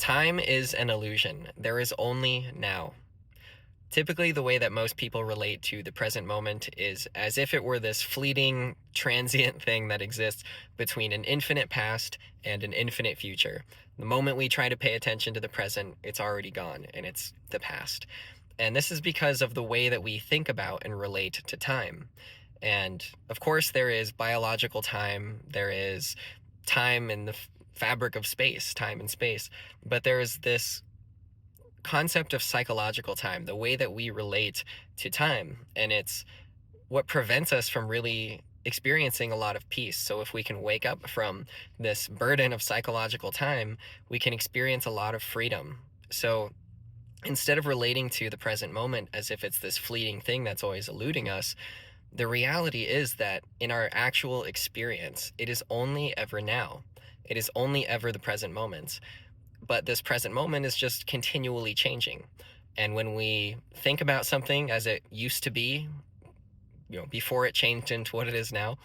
Time is an illusion. There is only now. Typically, the way that most people relate to the present moment is as if it were this fleeting, transient thing that exists between an infinite past and an infinite future. The moment we try to pay attention to the present, it's already gone and it's the past. And this is because of the way that we think about and relate to time. And of course, there is biological time, there is time in the fabric of space, time and space, but there is this concept of psychological time, the way that we relate to time. And it's what prevents us from really experiencing a lot of peace. So if we can wake up from this burden of psychological time, we can experience a lot of freedom. So instead of relating to the present moment as if it's this fleeting thing that's always eluding us, the reality is that in our actual experience, it is only ever now. It is only ever the present moment. But this present moment is just continually changing. And when we think about something as it used to be, before it changed into what it is now,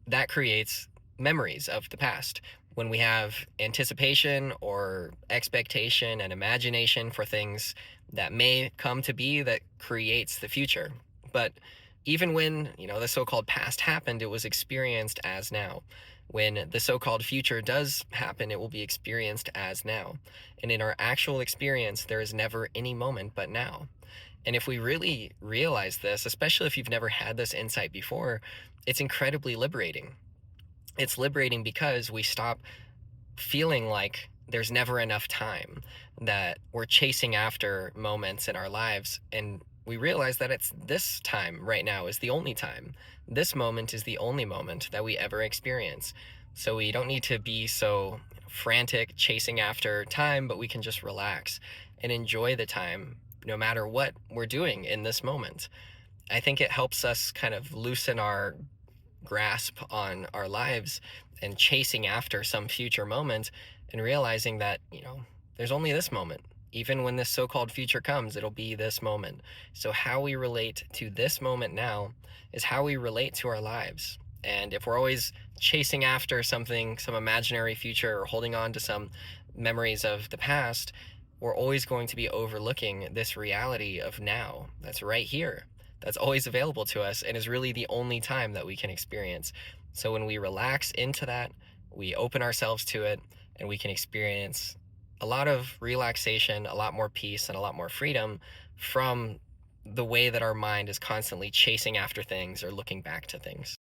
that creates memories of the past. When we have anticipation or expectation and imagination for things that may come to be, that creates the future. But even when, the so-called past happened, it was experienced as now. When the so-called future does happen, it will be experienced as now. And in our actual experience, there is never any moment but now. And if we really realize this, especially if you've never had this insight before, it's incredibly liberating. It's liberating because we stop feeling like there's never enough time, that we're chasing after moments in our lives, and we realize that it's this time right now is the only time. This moment is the only moment that we ever experience. So we don't need to be so frantic chasing after time, but we can just relax and enjoy the time no matter what we're doing in this moment. I think it helps us kind of loosen our grasp on our lives and chasing after some future moment and realizing that, there's only this moment. Even when this so called future comes, it'll be this moment. So, how we relate to this moment now is how we relate to our lives. And if we're always chasing after something, some imaginary future, or holding on to some memories of the past, we're always going to be overlooking this reality of now that's right here, that's always available to us, and is really the only time that we can experience. So when we relax into that, we open ourselves to it, and we can experience a lot of relaxation, a lot more peace, and a lot more freedom from the way that our mind is constantly chasing after things or looking back to things.